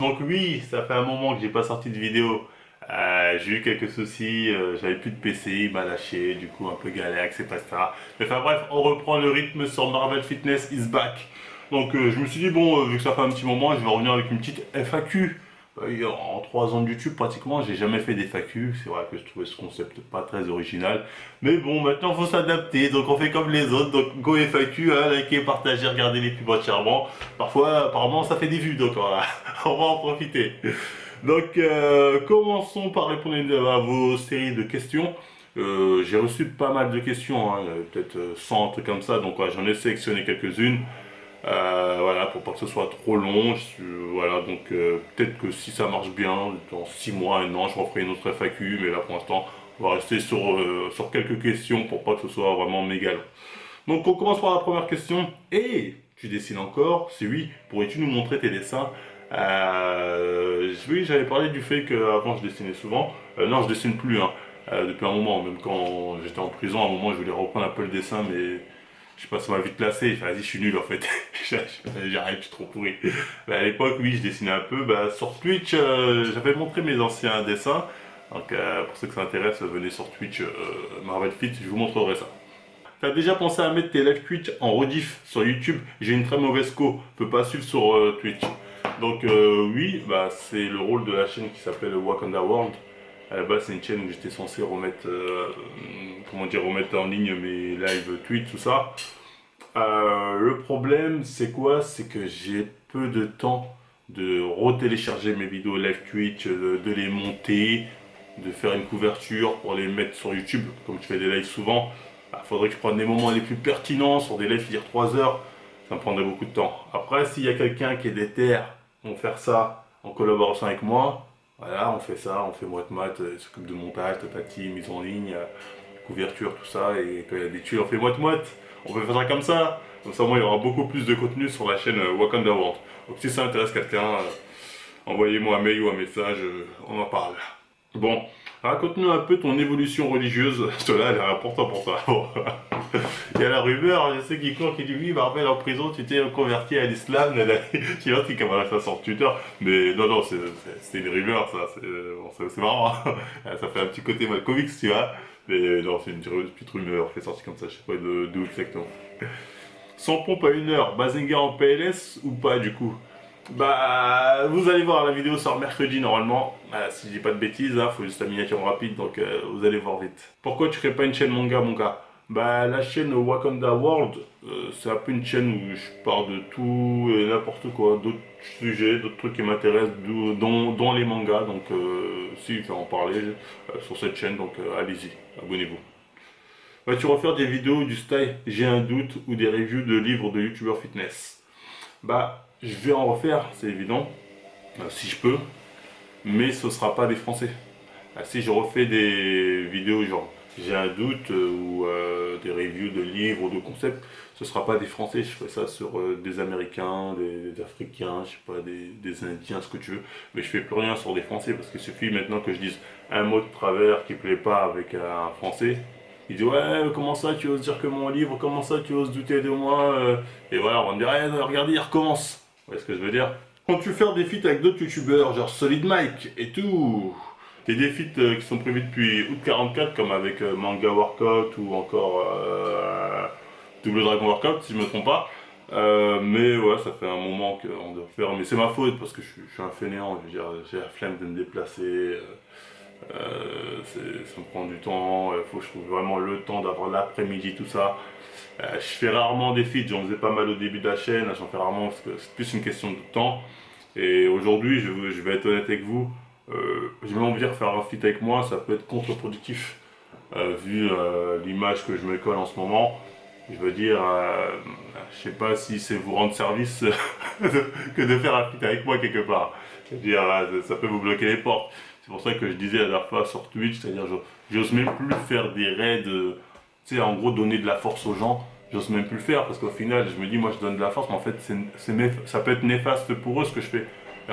Donc oui, ça fait un moment que j'ai pas sorti de vidéo. J'ai eu quelques soucis, j'avais plus de PC, il m'a lâché, du coup un peu galère, etc. Mais enfin bref, on reprend le rythme sur Marvel Fitness is back. Donc je me suis dit bon, vu que ça fait un petit moment, je vais revenir avec une petite FAQ. En 3 ans de YouTube pratiquement, j'ai jamais fait des FAQ. C'est vrai que je trouvais ce concept pas très original. Mais bon, maintenant faut s'adapter, donc on fait comme les autres. Donc go FAQ, hein, likez, partagez, regardez les pubs entièrement. Parfois, apparemment, ça fait des vues, donc voilà, on va en profiter. Donc, commençons par répondre à vos séries de questions. J'ai reçu pas mal de questions, hein, peut-être 100 trucs comme ça, donc ouais, j'en ai sélectionné quelques-unes. Voilà, pour pas que ce soit trop long. Voilà, donc peut-être que si ça marche bien, dans 6 mois, un an, je referai une autre FAQ, mais là pour l'instant, on va rester sur quelques questions pour pas que ce soit vraiment méga long. Donc on commence par la première question. Et tu dessines encore? Si oui, pourrais-tu nous montrer tes dessins? Oui, j'avais parlé du fait qu'avant je dessinais souvent. Non, je dessine plus, hein. Depuis un moment, même quand j'étais en prison, à un moment je voulais reprendre un peu le dessin, mais je sais pas, ça m'a vite lassé. J'ai dit, vas-y, je suis nul en fait. J'arrête, je suis trop pourri. À l'époque, oui, je dessinais un peu. Sur Twitch, j'avais montré mes anciens dessins. Donc, pour ceux que ça intéresse, venez sur Twitch, Marvel Fit, je vous montrerai ça. T'as déjà pensé à mettre tes live Twitch en rediff sur YouTube? J'ai une très mauvaise co, je peux pas suivre sur Twitch. Donc oui, c'est le rôle de la chaîne qui s'appelle Wakanda World. À la base, c'est une chaîne où j'étais censé remettre, remettre en ligne mes live Twitch, tout ça. Le problème, c'est quoi? C'est que j'ai peu de temps de retélécharger mes vidéos live Twitch, de les monter, de faire une couverture pour les mettre sur YouTube, comme je fais des lives souvent. Il faudrait que je prenne les moments les plus pertinents sur des lives qui durent 3 heures. Ça me prendrait beaucoup de temps. Après, s'il y a quelqu'un qui est déter pour faire ça en collaboration avec moi, voilà, on fait ça, on fait moite-mat, il s'occupe de montage, tatati, mise en ligne, couverture, tout ça, et quand il y a des tuiles, on fait moite-moite. On peut faire ça comme ça. Comme ça, moi, il y aura beaucoup plus de contenu sur la chaîne Wakanda World. Donc si ça intéresse quelqu'un, envoyez-moi un mail ou un message, on en parle. Bon, raconte-nous un peu ton évolution religieuse. Cela a l'air important pour toi. Bon. Il y a la rumeur, je sais qui court, qui dit oui, Marvel en prison, tu t'es converti à l'islam. Je sais pas si comment ça sur Twitter, mais non, non, c'est une rumeur, ça. C'est marrant. Ça fait un petit côté Malkovich, tu vois. Mais non, c'est une petite rumeur qui est sortie comme ça, je sais pas d'où exactement. Sans pompe à 1 heure, Bazinga en PLS ou pas du coup? Vous allez voir, la vidéo sort mercredi normalement. Si je dis pas de bêtises, hein, faut juste la miniature rapide, donc vous allez voir vite. Pourquoi tu crées pas une chaîne manga, mon gars? La chaîne Wakanda World, c'est un peu une chaîne où je parle de tout et n'importe quoi, d'autres sujets, d'autres trucs qui m'intéressent, dont les mangas. Donc, si, je vais en parler sur cette chaîne, donc allez-y, abonnez-vous. Vas-tu refaire des vidéos du style J'ai un doute ou des reviews de livres de youtubeurs fitness? Je vais en refaire, c'est évident, si je peux, mais ce sera pas des Français. Si je refais des vidéos genre j'ai un doute ou des reviews de livres ou de concepts, ce sera pas des Français, je ferai ça sur des Américains, des Africains, je sais pas, des Indiens, ce que tu veux, mais je fais plus rien sur des Français parce qu'il suffit maintenant que je dise un mot de travers qui plaît pas avec un Français. Il dit ouais, comment ça tu oses dire que mon livre, comment ça tu oses douter de moi et voilà, on va me dire regardez, il recommence. Vous voyez ce que je veux dire? Comptes-tu faire des feats avec d'autres youtubeurs, genre Solid Mike et tout? Il y a des feats qui sont prévus depuis août 44, comme avec Manga Workout ou encore Double Dragon Workout, si je me trompe pas. Mais ouais, ça fait un moment qu'on doit faire. Mais c'est ma faute parce que je suis un fainéant. Je veux dire, j'ai la flemme de me déplacer. Ça me prend du temps. Il faut que je trouve vraiment le temps d'avoir l'après-midi, tout ça. Je fais rarement des feats. J'en faisais pas mal au début de la chaîne. J'en fais rarement parce que c'est plus une question de temps. Et aujourd'hui, je vais être honnête avec vous. J'ai même envie de faire un feat avec moi, ça peut être contre-productif vu l'image que je me colle en ce moment. Je veux dire, je sais pas si c'est vous rendre service que de faire un feat avec moi quelque part. Je veux dire, ça peut vous bloquer les portes. C'est pour ça que je disais la dernière fois sur Twitch, c'est-à-dire j'ose même plus faire des raids, tu sais, en gros donner de la force aux gens. J'ose même plus le faire parce qu'au final, je me dis, moi je donne de la force, mais en fait, ça peut être néfaste pour eux ce que je fais.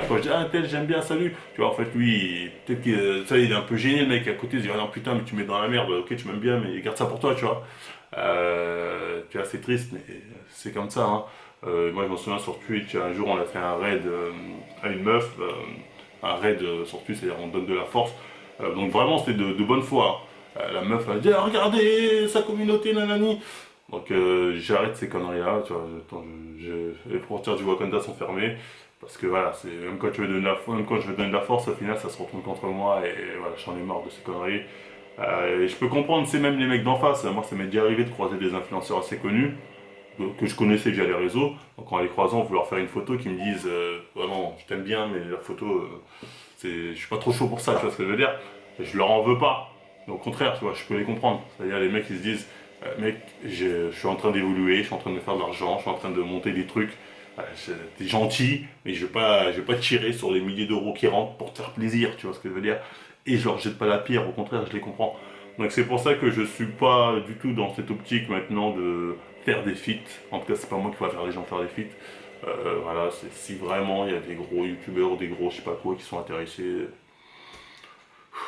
Quand je dis, ah tel, j'aime bien, salut. Tu vois, en fait, lui, peut-être il est un peu gêné, le mec à côté, il se dit, ah non, putain, mais tu mets dans la merde, ok, tu m'aimes bien, mais garde ça pour toi, tu vois. Tu vois, c'est triste, mais c'est comme ça, hein. Moi je me souviens sur Twitch, un jour on a fait un raid à une meuf, un raid sur Twitch, c'est-à-dire on donne de la force. Donc vraiment c'était de bonne foi, hein. La meuf a dit ah, regardez sa communauté nanani. Donc j'arrête ces conneries là, tu vois, je vais partir du Wakanda s'enfermer. Parce que voilà, c'est même quand tu veux donner même quand je veux donner de la force, au final ça se retourne contre moi et voilà, j'en ai marre de ces conneries. Et je peux comprendre, c'est même les mecs d'en face. Moi, ça m'est déjà arrivé de croiser des influenceurs assez connus que je connaissais via les réseaux. Donc en les croisant, vouloir faire une photo, qui me disent vraiment, je t'aime bien, mais la photo, je suis pas trop chaud pour ça, tu vois ce que je veux dire. Et je leur en veux pas. Mais au contraire, tu vois, je peux les comprendre. C'est-à-dire les mecs qui se disent, mec, je suis en train d'évoluer, je suis en train de me faire de l'argent, je suis en train de monter des trucs. T'es gentil, mais je vais pas tirer sur les milliers d'euros qui rentrent pour te faire plaisir, tu vois ce que je veux dire. Et je leur jette pas la pierre, au contraire, je les comprends. Donc c'est pour ça que je suis pas du tout dans cette optique maintenant de faire des feats. En tout cas, c'est pas moi qui va faire les gens faire des feats. Voilà, si vraiment il y a des gros youtubeurs, des gros je sais pas quoi qui sont intéressés,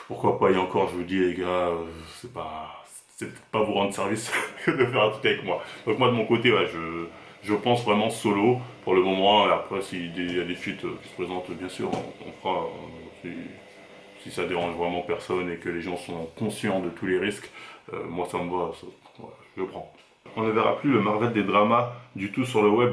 pourquoi pas. Et encore, je vous dis les gars, c'est peut-être pas vous rendre service de faire un truc avec moi. Donc moi de mon côté, ouais, je pense vraiment solo pour le moment. Et après, s'il y a des feats qui se présentent, bien sûr, on fera. Si ça dérange vraiment personne et que les gens sont conscients de tous les risques, moi ça me va, ouais, je le prends. On ne verra plus le Marvel des dramas du tout sur le web.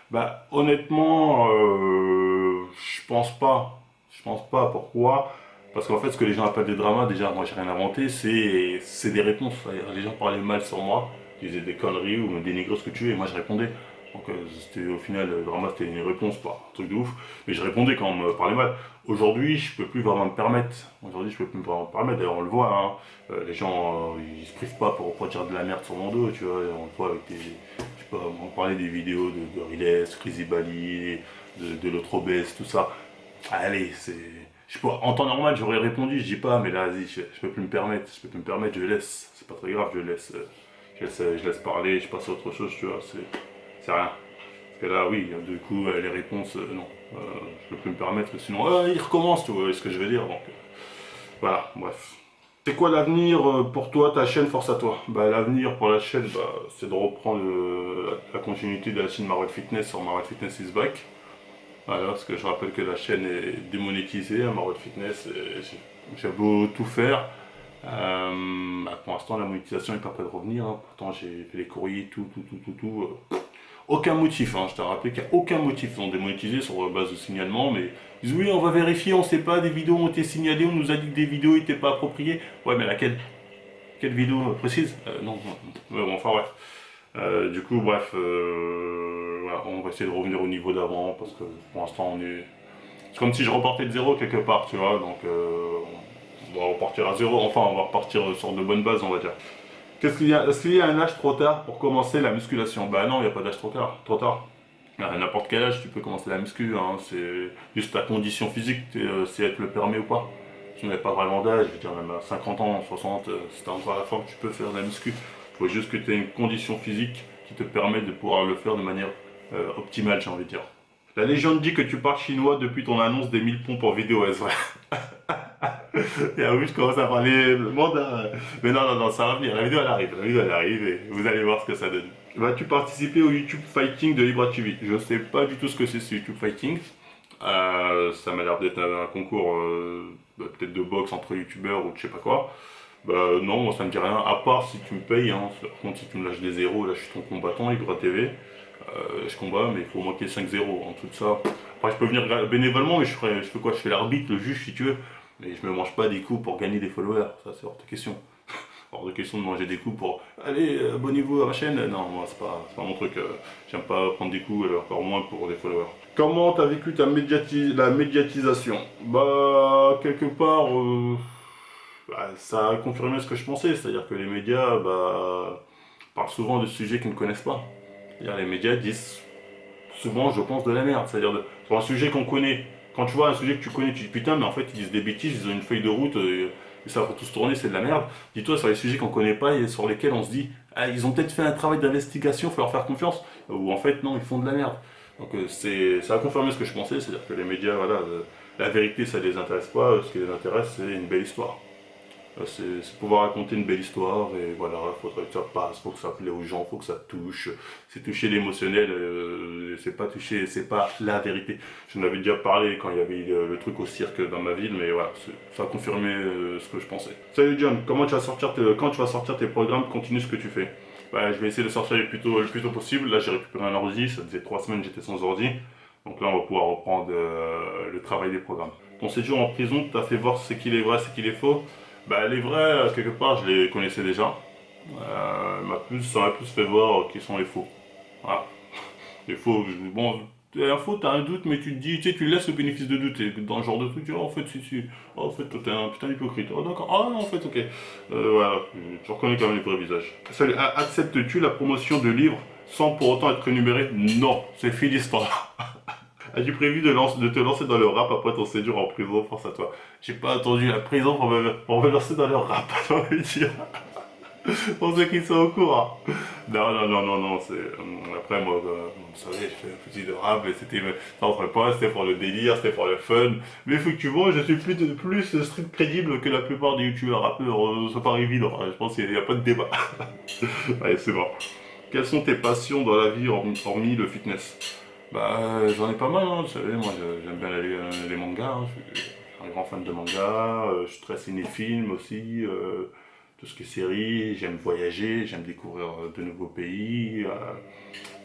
Bah honnêtement, je pense pas. Je pense pas. Pourquoi? Parce qu'en fait, ce que les gens appellent des dramas, déjà, moi j'ai rien inventé, c'est des réponses. C'est-à-dire, les gens parlaient mal sur moi, disaient des conneries ou me dénigraient ce que tu es, et moi je répondais. Donc c'était au final, le drama c'était une réponse, pas un truc de ouf, mais je répondais quand on me parlait mal. Aujourd'hui, je peux plus vraiment me permettre. Aujourd'hui, je peux plus vraiment me permettre. D'ailleurs, on le voit, hein. Les gens, ils se privent pas pour dire de la merde sur mon dos, tu vois. On le voit avec des, je sais pas, on parlait des vidéos de Riles, Crazy Bali, de l'autre obèse, tout ça. Allez, en temps normal, j'aurais répondu, je dis pas, mais là, vas-y, je peux plus me permettre, je peux plus me permettre, je laisse. C'est pas très grave, je laisse parler, je passe à autre chose, tu vois. C'est rien. Parce que là, oui, du coup, les réponses, non. Je peux plus me permettre, sinon, il recommence, tu vois ce que je veux dire. Donc, voilà, bref. C'est quoi l'avenir pour toi, ta chaîne Force à toi? Bah, l'avenir pour la chaîne, bah, c'est de reprendre la continuité de la chaîne Marvel Fitness sur Marvel Fitness is Back. Voilà, parce que je rappelle que la chaîne est démonétisée, hein, Marvel Fitness, et j'ai beau tout faire. Bah, pour l'instant, la monétisation n'est pas prête de revenir, hein. Pourtant, j'ai fait les courriers, tout. Aucun motif, hein. Je t'ai rappelé qu'il n'y a aucun motif. Ils ont démonétisé sur base de signalement, mais ils disent oui, on va vérifier, on sait pas, des vidéos ont été signalées, on nous a dit que des vidéos n'étaient pas appropriées. Ouais, mais laquelle? Quelle vidéo précise? Non, bon, enfin bref. Du coup, bref, voilà, on va essayer de revenir au niveau d'avant, parce que pour l'instant, c'est comme si je repartais de zéro quelque part, tu vois, donc on va repartir à zéro, enfin, on va repartir sur de bonnes bases, on va dire. Est-ce qu'il y a un âge trop tard pour commencer la musculation? Bah non, il n'y a pas d'âge trop tard. À n'importe quel âge, tu peux commencer la muscu, hein. C'est juste ta condition physique, si elle te le permet ou pas. Tu n'as pas vraiment d'âge, je veux dire, même à 50 ans, 60, si tu as encore la forme, tu peux faire de la muscu. Il faut juste que tu aies une condition physique qui te permet de pouvoir le faire de manière optimale, j'ai envie de dire. La légende dit que tu parles chinois depuis ton annonce des 1000 pompes en vidéo, est-ce vrai? Et ah oui, je commence à parler mandarin. Mais non, ça va venir. La vidéo elle arrive et vous allez voir ce que ça donne. Vas-tu participer au YouTube Fighting de Libra TV? Je sais pas du tout ce que c'est ce YouTube Fighting. Ça m'a l'air d'être un concours peut-être de boxe entre youtubeurs ou je sais pas quoi. Bah non, moi ça me dit rien, à part si tu me payes, hein. Par contre si tu me lâches des zéros, là je suis ton combattant, Libra TV. Je combats, mais il faut manquer 5-0 en tout ça. Après je peux venir bénévolement, mais je fais quoi? Je fais l'arbitre, le juge si tu veux. Mais je me mange pas des coups pour gagner des followers, ça c'est hors de question. Hors de question de manger des coups pour allez, abonnez-vous à ma chaîne. Non, moi c'est pas mon truc. J'aime pas prendre des coups, encore moins pour des followers. Comment t'as vécu la médiatisation? Bah, quelque part, bah, ça a confirmé ce que je pensais, c'est-à-dire que les médias bah, parlent souvent de sujets qu'ils ne connaissent pas. C'est-à-dire les médias disent souvent, je pense, de la merde. C'est-à-dire sur un sujet qu'on connaît. Quand tu vois un sujet que tu connais, tu dis putain, mais en fait ils disent des bêtises, ils ont une feuille de route, et ça va tous tourner, c'est de la merde. Dis-toi sur les sujets qu'on connaît pas et sur lesquels on se dit, ah, ils ont peut-être fait un travail d'investigation, il faut leur faire confiance. Ou en fait, non, ils font de la merde. Donc ça a confirmé ce que je pensais, c'est-à-dire que les médias, voilà, la vérité ça les intéresse pas, ce qui les intéresse c'est une belle histoire. C'est pouvoir raconter une belle histoire et voilà, il faudrait que ça passe, faut que ça plaît aux gens, faut que ça touche. C'est toucher l'émotionnel, c'est pas la vérité. J'en avais déjà parlé quand il y avait le truc au cirque dans ma ville, mais voilà, ça a confirmé ce que je pensais. Salut John, quand tu vas sortir tes programmes, continue ce que tu fais. Bah, je vais essayer de sortir le plus tôt possible. Là, j'ai récupéré un ordi, ça faisait 3 semaines que j'étais sans ordi. Donc là, on va pouvoir reprendre le travail des programmes. Ton séjour en prison t'as fait voir ce qu'il est vrai, ce qu'il est faux. Bah, les vrais, quelque part, je les connaissais déjà. Ça m'a plus fait voir qui sont les faux. Voilà. Les faux, bon, un faux, t'as un doute, mais tu te dis, tu sais, tu laisses le bénéfice de doute. Et dans ce genre de truc, tu dis, oh, en fait, si. Oh, en fait, toi, t'es un putain d'hypocrite. Oh, d'accord. Ah, non, en fait, ok. Voilà, tu reconnais quand même les vrais visages. Salut, acceptes-tu la promotion de livres sans pour autant être rémunéré? Non, c'est fini l'histoire. As-tu prévu de te lancer dans le rap après ton séjour en prison? Force à toi. J'ai pas attendu la prison pour me lancer dans le rap, j'ai envie de dire. Pour ceux qui sont au courant. Non, après, moi, vous savez, j'ai fait un petit de rap, et c'était ça entre potes, c'était pour le délire, c'était pour le fun. Mais effectivement, je suis plus strict crédible que la plupart des youtubeurs rappeurs, c'est pas évident, hein. Je pense qu'il n'y a pas de débat. Allez, c'est bon. Quelles sont tes passions dans la vie hormis le fitness? Bah, j'en ai pas mal, hein, vous savez, moi j'aime bien les mangas, hein, je suis un grand fan de mangas, je suis très cinéphile aussi, tout ce qui est séries, j'aime voyager, j'aime découvrir de nouveaux pays.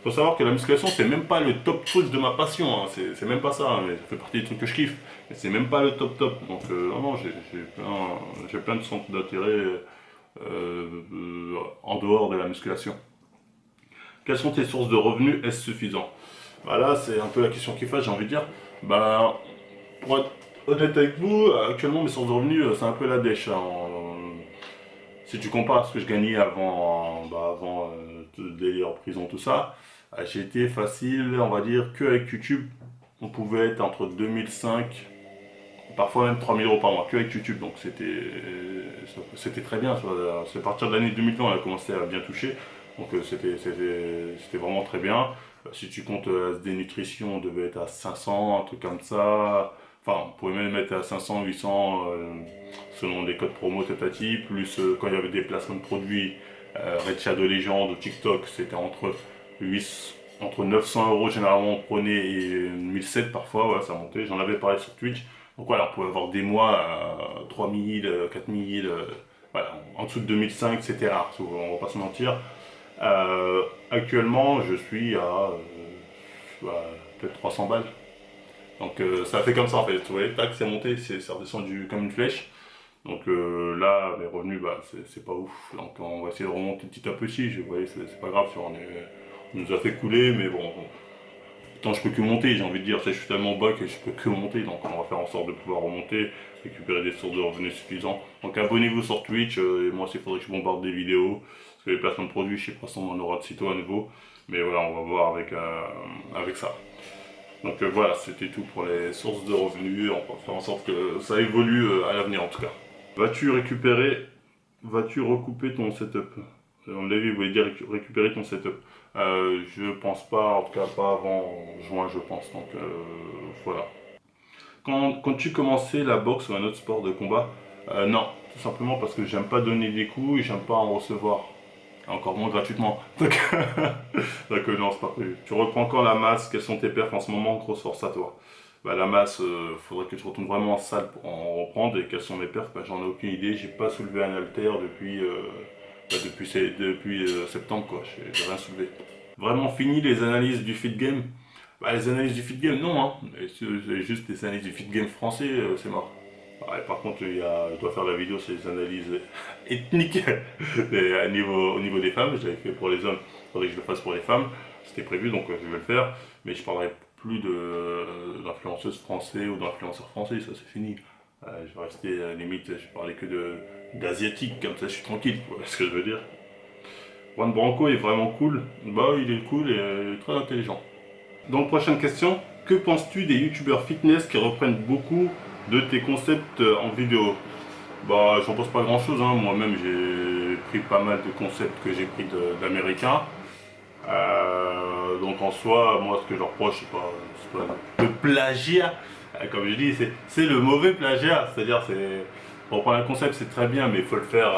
Faut savoir que la musculation, c'est même pas le top truc de ma passion, hein, c'est même pas ça, hein, mais ça fait partie des trucs que je kiffe, mais c'est même pas le top top. Donc, non, j'ai plein de centres d'intérêt en dehors de la musculation. Quelles sont tes sources de revenus? Est-ce suffisant? Bah là, c'est un peu la question qui fâche, j'ai envie de dire. Bah, pour être honnête avec vous, actuellement, mes sources de revenus, c'est un peu la dèche, hein. Si tu compares à ce que je gagnais avant de délire en prison, tout ça, j'ai été facile, on va dire, que avec YouTube, on pouvait être entre 2005, parfois même 3 000 € par mois, que avec YouTube. Donc c'était très bien. C'est à partir de l'année 2020, on a commencé à bien toucher. Donc c'était vraiment très bien. Si tu comptes SD Nutrition, on devait être à 500, un truc comme ça. Enfin, on pouvait même mettre à 500, 800 selon les codes promo Tatati. Plus quand il y avait des placements de produits, Red Shadow Legend ou TikTok, c'était entre 900 € généralement on prenait et 1007 parfois, voilà, ça montait. J'en avais parlé sur Twitch. Donc voilà, on pouvait avoir des mois à 3000, 4000, voilà, en dessous de 2005, c'était rare, on va pas se mentir. Actuellement, je suis à peut-être 300 balles. Donc ça fait comme ça en fait, vous voyez, tac, c'est monté, c'est redescendu comme une flèche. Donc là, mes revenus, bah, c'est pas ouf. Donc on va essayer de remonter petit à petit. Vous voyez, c'est pas grave si on nous a fait couler, mais bon, tant je peux que monter, j'ai envie de dire. Je suis tellement bas que je peux que monter. Donc on va faire en sorte de pouvoir remonter, récupérer des sources de revenus suffisants. Donc abonnez-vous sur Twitch. Et moi aussi, il faudrait que je bombarde des vidéos. Parce que les placements de produits, je sais pas si on en aura de sitôt à nouveau. Mais voilà, on va voir avec ça. Donc voilà, c'était tout pour les sources de revenus. On va faire en sorte que ça évolue à l'avenir en tout cas. Vas-tu recouper ton setup? On l'a vu, vous voulez dire récupérer ton setup. Je pense pas, en tout cas pas avant juin, je pense. Donc voilà. Quand tu commençais la boxe ou un autre sport de combat, non, tout simplement parce que j'aime pas donner des coups et j'aime pas en recevoir. Encore moins gratuitement. Donc non, c'est pas prévu. Tu reprends quand la masse? Quelles sont tes perfs en ce moment? Grosse force à toi. Bah, la masse, faudrait que tu retournes vraiment en salle pour en reprendre. Et quelles sont mes perfs? Bah, j'en ai aucune idée. J'ai pas soulevé un haltère depuis septembre, quoi. J'ai rien soulevé. Vraiment fini les analyses du fit game? Bah, les analyses du fit game, non, hein. C'est juste les analyses du fit game français, c'est mort. Ouais, par contre, je dois faire la vidéo sur les analyses ethniques au niveau des femmes. Je l'avais fait pour les hommes, il faudrait que je le fasse pour les femmes. C'était prévu, donc je vais le faire. Mais je parlerai plus d'influenceuses français ou d'influenceurs français, ça c'est fini. Je vais rester limite, je parlais que d'asiatiques, comme ça je suis tranquille, vous voyez ce que je veux dire. Juan Branco est vraiment cool. Bah, il est cool et très intelligent. Donc, prochaine question. Que penses-tu des youtubeurs fitness qui reprennent beaucoup de tes concepts en vidéo? Bah, j'en pense pas grand chose, hein. Moi-même, j'ai pris pas mal de concepts que j'ai pris d'américains. Donc, en soi, moi, ce que je leur reproche, c'est pas le plagiat. Comme je dis, c'est le mauvais plagiat. C'est-à-dire, reprendre un concept, c'est très bien, mais il faut le faire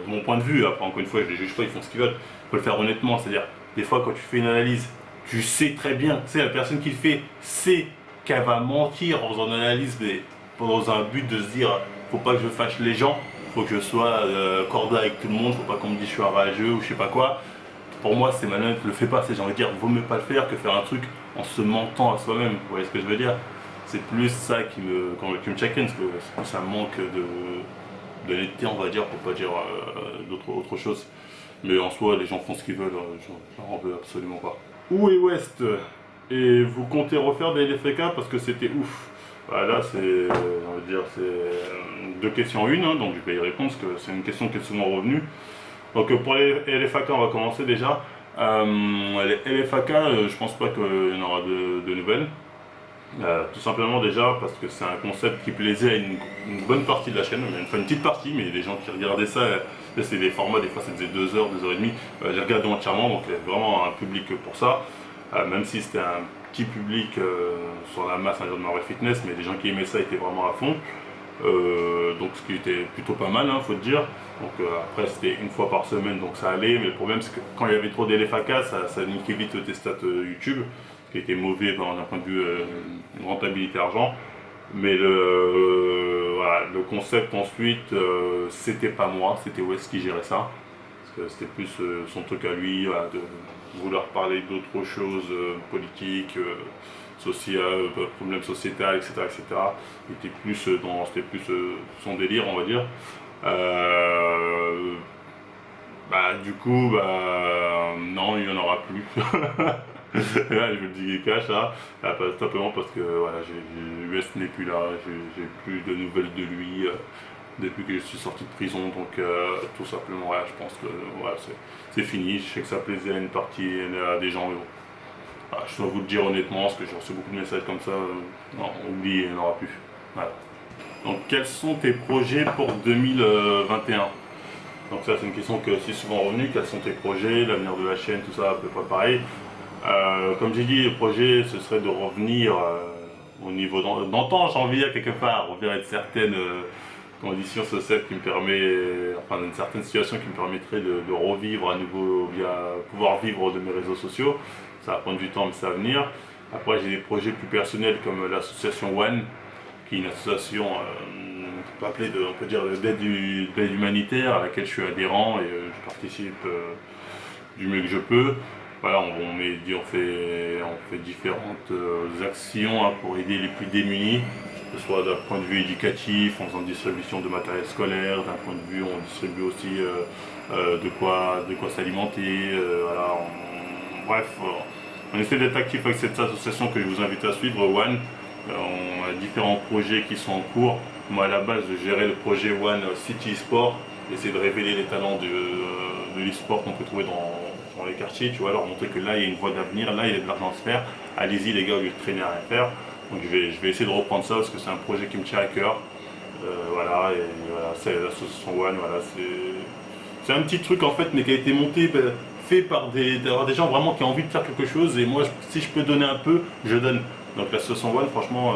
de mon point de vue. Après, encore une fois, je les juge pas, ils font ce qu'ils veulent. Il faut le faire honnêtement. C'est-à-dire, des fois, quand tu fais une analyse, tu sais très bien, c'est la personne qui le fait sait qu'elle va mentir en faisant une analyse, mais dans un but de se dire, faut pas que je fâche les gens, faut que je sois cordial avec tout le monde, faut pas qu'on me dise je suis un rageux ou je sais pas quoi. Pour moi, c'est malhonnête, le fais pas. J'ai envie de dire, vaut mieux pas le faire que faire un truc en se mentant à soi-même. Vous voyez ce que je veux dire? C'est plus ça qui me chagrine, parce que c'est plus un manque d'honnêteté, on va dire, pour pas dire autre chose. Mais en soi, les gens font ce qu'ils veulent, j'en veux absolument pas. Où est West? Et vous comptez refaire des LFK parce que c'était ouf. Voilà, c'est, on va dire, c'est deux questions en une, hein, donc je vais y répondre parce que c'est une question qui est souvent revenue. Donc pour les LFAK, on va commencer déjà. Les LFAK, je pense pas qu'il y en aura de nouvelles. Tout simplement déjà parce que c'est un concept qui plaisait à une bonne partie de la chaîne, enfin une petite partie, mais les gens qui regardaient ça, c'est des formats, des fois ça faisait 2 heures, 2 heures et demie. J'ai regardé entièrement, donc il y avait vraiment un public pour ça. Même si c'était un petit public sur la masse de Marvel Fitness, mais les gens qui aimaient ça étaient vraiment à fond. Donc ce qui était plutôt pas mal, hein, faut te dire. Donc après c'était une fois par semaine, donc ça allait, mais le problème c'est que quand il y avait trop d'LFAK, ça niquait vite tes stats YouTube, ce qui était mauvais d'un point de vue rentabilité argent. Mais voilà, le concept ensuite, c'était pas moi, c'était Wes qui gérait ça. Parce que c'était plus son truc à lui, voilà, de vouloir parler d'autres choses politiques, sociales, problèmes sociétals, etc., etc. C'était plus son délire, on va dire. Du coup, non, il n'y en aura plus. Là, je vous le dis cash, là, simplement parce que voilà, US n'est plus là, j'ai plus de nouvelles de lui depuis que je suis sorti de prison, donc tout simplement, voilà, je pense que voilà, c'est fini. Je sais que ça plaisait à une partie, à des gens, mais bon. Voilà, je dois vous le dire honnêtement, parce que j'ai reçu beaucoup de messages comme ça, non, oubliez, il n'y en aura plus. Voilà. Donc, quels sont tes projets pour 2021? Donc ça c'est une question qui est aussi souvent revenue, quels sont tes projets, l'avenir de la chaîne, tout ça à peu près pareil. Comme j'ai dit, le projet ce serait de revenir au niveau d'antan, j'ai envie de dire quelque part, revenir à une certaine condition sociale qui me permet, enfin une certaine situation qui me permettrait de revivre à nouveau, pouvoir vivre de mes réseaux sociaux. Ça va prendre du temps mais ça va venir. Après j'ai des projets plus personnels comme l'association One, qui est une association on peut dire d'aide humanitaire à laquelle je suis adhérent et je participe du mieux que je peux. Voilà, on fait différentes actions pour aider les plus démunis, que ce soit d'un point de vue éducatif, en faisant distribution de matériel scolaire, d'un point de vue on distribue aussi de quoi s'alimenter, voilà, bref, on essaie d'être actif avec cette association que je vous invite à suivre, One. On a différents projets qui sont en cours. Moi à la base je gérais le projet One City Sport, essayer de révéler les talents de l'e-sport qu'on peut trouver dans les quartiers, tu vois, leur montrer que là il y a une voie d'avenir, là il y a de l'argent à se faire, allez-y les gars au lieu de traîner à rien faire. Donc je vais essayer de reprendre ça parce que c'est un projet qui me tient à cœur. Voilà, et voilà, c'est l'association One, voilà, c'est un petit truc en fait mais qui a été monté, fait par des gens vraiment qui ont envie de faire quelque chose et moi si je peux donner un peu, je donne. Donc l'association One, franchement,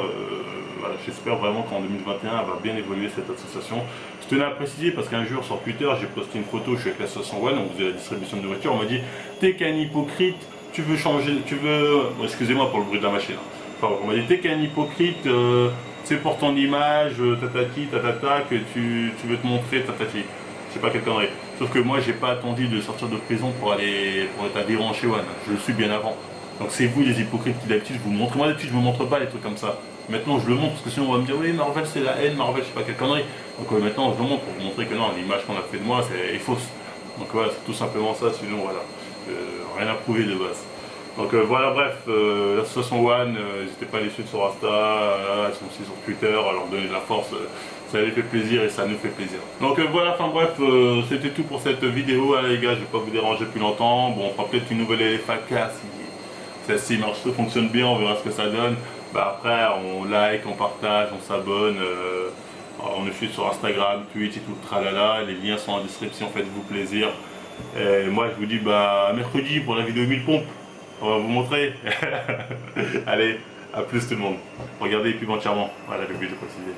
voilà, j'espère vraiment qu'en 2021, elle va bien évoluer cette association. Je tenais à préciser parce qu'un jour sur Twitter, j'ai posté une photo, je suis avec l'association One, on faisait la distribution de nourriture, on m'a dit t'es qu'un hypocrite, tu veux changer, bon, excusez-moi pour le bruit de la machine. Enfin, on m'a dit t'es qu'un hypocrite, c'est pour ton image, tatati, tatata, que tu veux te montrer, tatati. C'est pas quelle connerie. Sauf que moi, j'ai pas attendu de sortir de prison pour être adhérent chez One. Je le suis bien avant. Donc c'est vous les hypocrites qui d'habitude vous montrez. Moi d'habitude je vous montre pas les trucs comme ça. Maintenant je le montre parce que sinon on va me dire oui Marvel c'est la haine, Marvel je sais pas quelle connerie. Donc maintenant je le montre pour vous montrer que non, l'image qu'on a fait de moi est fausse. Donc voilà, c'est tout simplement ça, sinon voilà. Rien à prouver de base. Donc voilà, bref, l'association One, n'hésitez pas à les suivre sur Insta, elles sont aussi sur Twitter, à leur donner de la force, ça les fait plaisir et ça nous fait plaisir. Donc voilà, enfin bref, c'était tout pour cette vidéo, les gars, je vais pas vous déranger plus longtemps. Bon, on fera peut-être une nouvelle LFAK si celle-ci marche, ça fonctionne bien, on verra ce que ça donne. Après, on like, on partage, on s'abonne, on nous suit sur Instagram, Twitch et tout le tralala. Les liens sont en description, faites-vous plaisir. Et moi, je vous dis mercredi pour la vidéo 1000 pompes. On va vous montrer. Allez, à plus tout le monde. Regardez les pubs entièrement. Voilà, j'ai oublié de préciser.